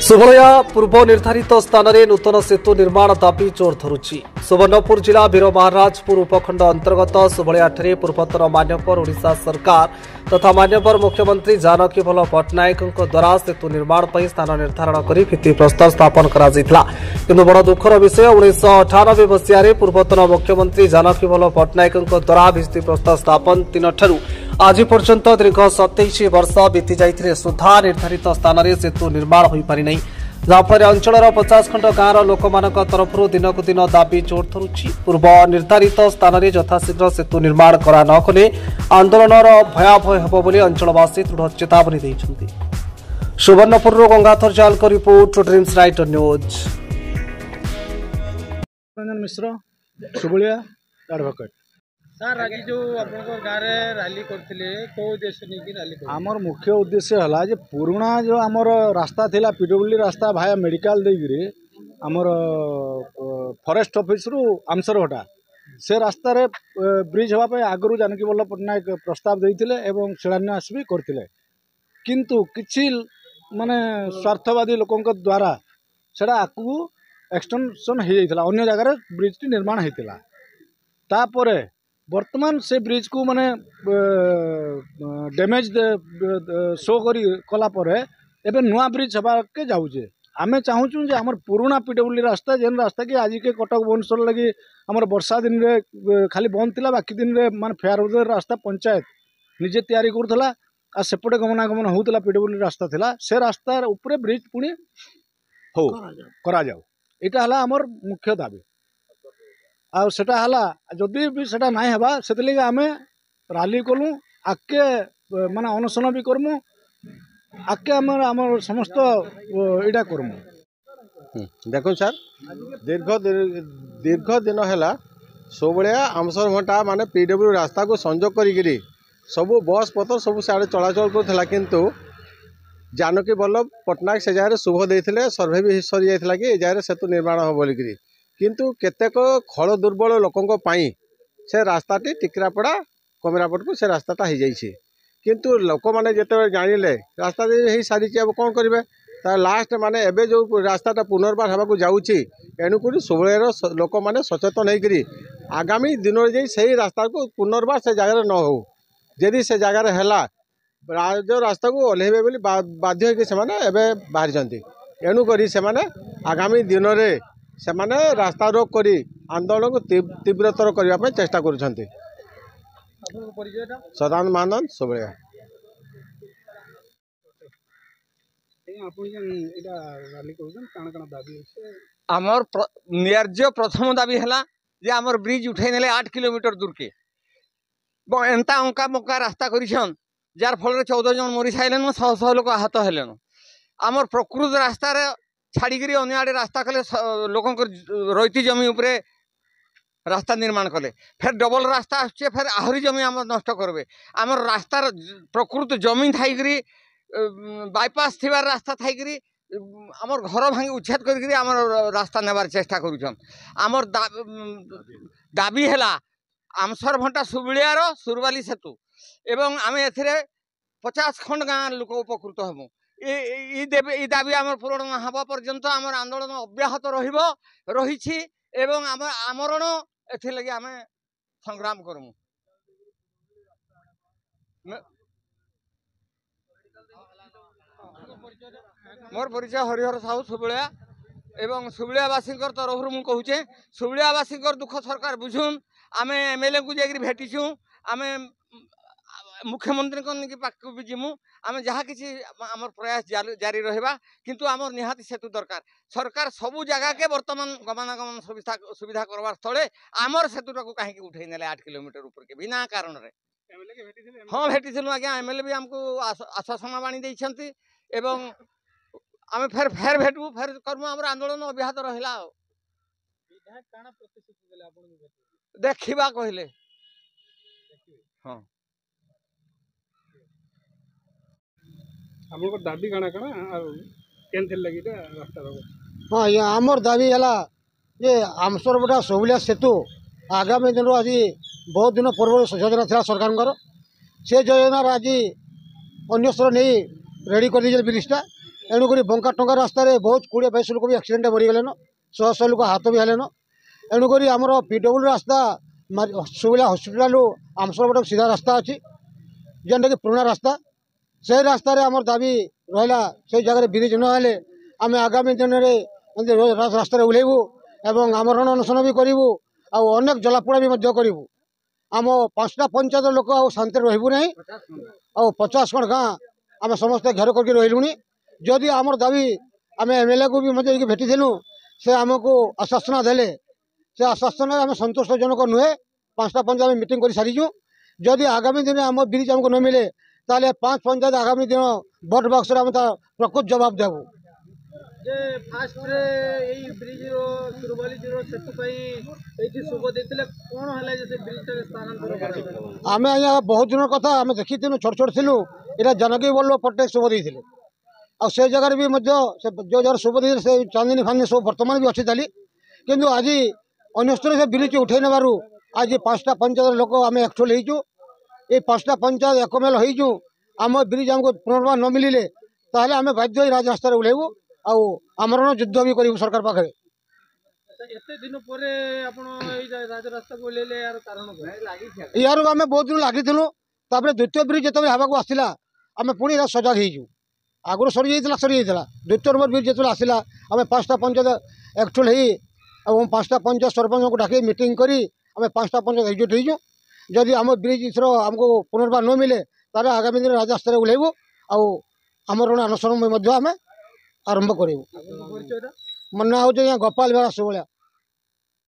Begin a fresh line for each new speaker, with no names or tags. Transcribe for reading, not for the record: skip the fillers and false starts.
सुबलिया पूर्व निर्धारित स्थान में नूतन सेतु निर्माण दाबी जोर धरुची। सुवर्णपुर जिला वीर महाराजपुर उपखंड अंतर्गत सुबलिया पूर्वतन मान्यवर ओडिशा सरकार तथा मान्यवर मुख्यमंत्री जानकी भल्ल पट्टनायक द्वारा सेतु निर्माण पर स्थान निर्धारण कर भित्तिप्रस्तर स्थापन किंतु बड़ दुखर विषय 1998 मसीह पूर्वतन मुख्यमंत्री जानकी भल्ल पट्टनायक द्वारा भित्तिप्रस्तर स्थापन दिन ठारू आज पर्यंत दीर्घ 27 वर्ष बीती जाइथिले सुधा निर्धारित स्थान में सेतु निर्माण हो पारि नहीं, जहाँफल अंचल 50 खंड गाँव लोक तरफ दिनक दिन दाबी जोर धरुची। पूर्व निर्धारित स्थान में यथाशीघ्र सेतु निर्माण करा न कले आंदोलन भयावह हेब बोली अंचलवासी दृढ़ चेतावनी देइछन्ति। सुवर्णपुर गंगाधर जाल को report dreams writer news.
Ranjan Mishra Subalia advocate
sir आज जो गाँव रैली करते कौ उद्देश्य नहीं रैली
आमर मुख्य उद्देश्य है जे पुराना जो आमर रास्ता थिला पीडब्ल्यू रास्ता भाया मेडिकल देगिरी आमर फॉरेस्ट ऑफिस रु आमसरघटा से रास्ता रे ब्रिज होगा आगु जानकी भल्ल पट्टनायक प्रस्ताव देते एवं शिलान्यास भी करते किंतु किछि माने स्वार्थवादी लोकों द्वारा सेटा आकु एक्सटेंशन हो जाता अन्य जगह ब्रिज टी निर्माण होता तापर वर्तमान से ब्रिज को माने डैमेज शो कला एवं नुआ ब्रिज हवा के जाऊे आमे चाहूँ जे आमर पुराना पीडब्ल्यू रास्ता जेन रास्ता कि आज के कटक भुवनेश्वर लगी आमर वर्षा दिन रे खाली बंद थिला बाकी दिन रे मान फेयर रास्ता पंचायत निजे तैयारी करथला आ सेपटे गमनागमन होउतला पीडब्ल्यू रास्ता थिला से रास्ता ऊपर ब्रिज पुणी हो करा जाऊ एटा हला आमर मुख्य दाबी आ सेटा हला जदि भी सेटा नाइ हेबा सेते लगे आमे रैली कलु आके माने अनशन भी करमु आके आमर समस्त एटा करमु।
देखो सर दीर्घ दिन है सबलिया आमसरघटा माने पीडब्ल्यू रास्ता को संजोग करी सबू बस पत्र सब साढ़े चलाचल करा किंतु जानकी भल्ल पट्टनायक से जगह शुभ देते सर्भे भी सरी जाता कि जगह सेतु निर्माण हो बोलिकी किंतु केतेक खल दुर्बल लोकों से रास्ताटी टिकरापड़ा कमेरापट को से रास्ताटा हो जाइए किंतु लोक मैंने जिते जानिले रास्ता हो सारी अब कौन करेंगे लास्ट माने एबे जो रास्ताटा पुनर्बार होगा जाऊँगी एणुक सबलियार लोक मैंने सचेतन होकर आगामी दिन में से रास्ता को पुनर्बार से जगह न हो जदि से जगह है जो रास्ता को ओह्लैबे बोली बाध्य होकर बाहरी एणुक से आगामी दिन में से माने रास्ता रोक करी आंदोलन को तीव्रतर करने चेष्टा कर सदानंद महानंद सबलिया।
आमर न्याय्य प्रथम दाबी है जे आमर ब्रिज उठे ने 8 किलोमीटर दूर के एंता अंका मका रास्ता कर जार फल 14 जन मरी सारे 100 लोक आहत हेले आमर प्रकृत रास्तार छाड़ी अन्य आड़े रास्ता कले लोक रईती जमी उपरे रास्ता निर्माण कले फिर डबल रास्ता आसे फिर आहरी जमी आम नष्ट करेंगे आमर रास्तार प्रकृत जमी थी बाईपास थी रास्ता थी आमर घर भांगी उच्छेद कर रास्ता नेबार चेष्टा करमर दाबी है आमसरघटा सुबलियार सुरबाली सेतु एवं आम ए 50 खंड गाँ लोक उपकृत हबू ई दाबी आमर पूरण हवा पर्यंत आमर आंदोलन अब्याहत रही एवं आमरण एथि आम संग्राम करमु। मोर परिचय हरिहर साहू सुबलिया एवं सुबलियावासी तरफ मुझे कहूचे सुबलियावासी दुख सरकार बुझुन आम एमएलए को जाकर भेटिचु आम मुख्यमंत्री पाक भी जीमु आम जहाँ किसी आम प्रयास जारी रहा किंतु आमर निहाती सेतु दरकार सरकार सबू जगह के बर्तमान गमनागमन सुविधा करवार स्थले आमर सेतुटा को कहीं उठे ने 8 किलोमीटर ऊपर के बिना कारण रे हाँ भेटी आज्ञा एमएलए भी आमको आश्वासन बाणी एवं आम फेर फेर भेटू फेर कर्म आम आंदोलन अब्याहत रहा देखा कहले हाँ
आपको दाबी काना काना कैन लगी रास्ता
हाँ ये आमर दाबी है ये आमसरघटा सबलिया सेतु आगामी दिन आज बहुत दिन पूर्व योजना था सरकार से योजनार आज अन्य स्तर नहीं रेडी कर दीजिए ब्रिजटा एणुक बंका टंका रास्तार बहुत 20-22 लोग भी एक्सीडेंट मरीगलेन 100 लोग हाथ भी हेलेन एणुक आमर PW रास्ता सुबिला हस्पिटाल आमसर सीधा रास्ता अच्छी जेनटा कि पुराना रास्ता से रास्तार आमर दाबी रहा से जगह ब्रिज नहेले आम आगामी दिन में रास्तार ओह्लैबू एवं आमरण अनशन भी करूँ अनेक जलापोड़ा भी करूँ आम 5टा पंचायत लोक शांति रही ना आ 50 खंड गाँ आम समस्ते घेर करके रही जदि आमर दाबी आम MLA को भी भेटिलु से आमको आश्वासन देले से आश्वासन आम संतोषजनक नुहे 5टा पंचायत मीटिंग कर सारीचु जदि आगामी दिन आम ब्रिज आमको न मिले ताले 5 पंचायत आगामी दिन भोट बक्स आम प्रकृत जवाब देवु
जे फास्ट रे एई ब्रिज रो सुरबाली जीरो सेतु पई एठी सुबो देतिले कोन हला जे से ब्रिज रे स्थानांतर करा
आमे आया बहुत दिन कथा आमे देखिथिनु छोट छोट थिलु एटा जानकी बल्लभ पट्टनायक सुबो देथिले आ से जगह भी मध्य से जो जगह सुबो देथिले से चांदनी फांदनी सब वर्तमान भी अछि ताली किंतु आज अन्य स्तर से ब्रिज उठै नबारु आज 5टा पंचायत लोक आमे एक्चुअल हेजु ए 5टा पंचायत एकमेल हेजु आम ब्रिज हमको पुनर्बार न मिलिले ताहले आमे बाध्य राज रास्ता रे उलेबु आउ आमरण युद्ध भी करूँ सरकार पाखे
एते दिन पर आपण एई राज रास्ता को लेले यार कारण
यार आम बहुत दिन लगी द्वितीय ब्रिज जो हवा आसला आम पुणी सजग हो आगुरी सरी जाता द्वितीय नंबर ब्रिज जो आसला आम 5टा पंचायत एक्चुअल हो 5टा पंचायत सरपंच को डाक मीटिंग करी आम 5टा पंचायत एकजुट हो जदि आम ब्रिज आमको पुनर्बार न मिले तार आगामी दिन राजस्तर ओह्लैबू आमरण अनशन आम आरंभ करूँ मो ना हूँ गोपाल बेड़ा सुभलिया।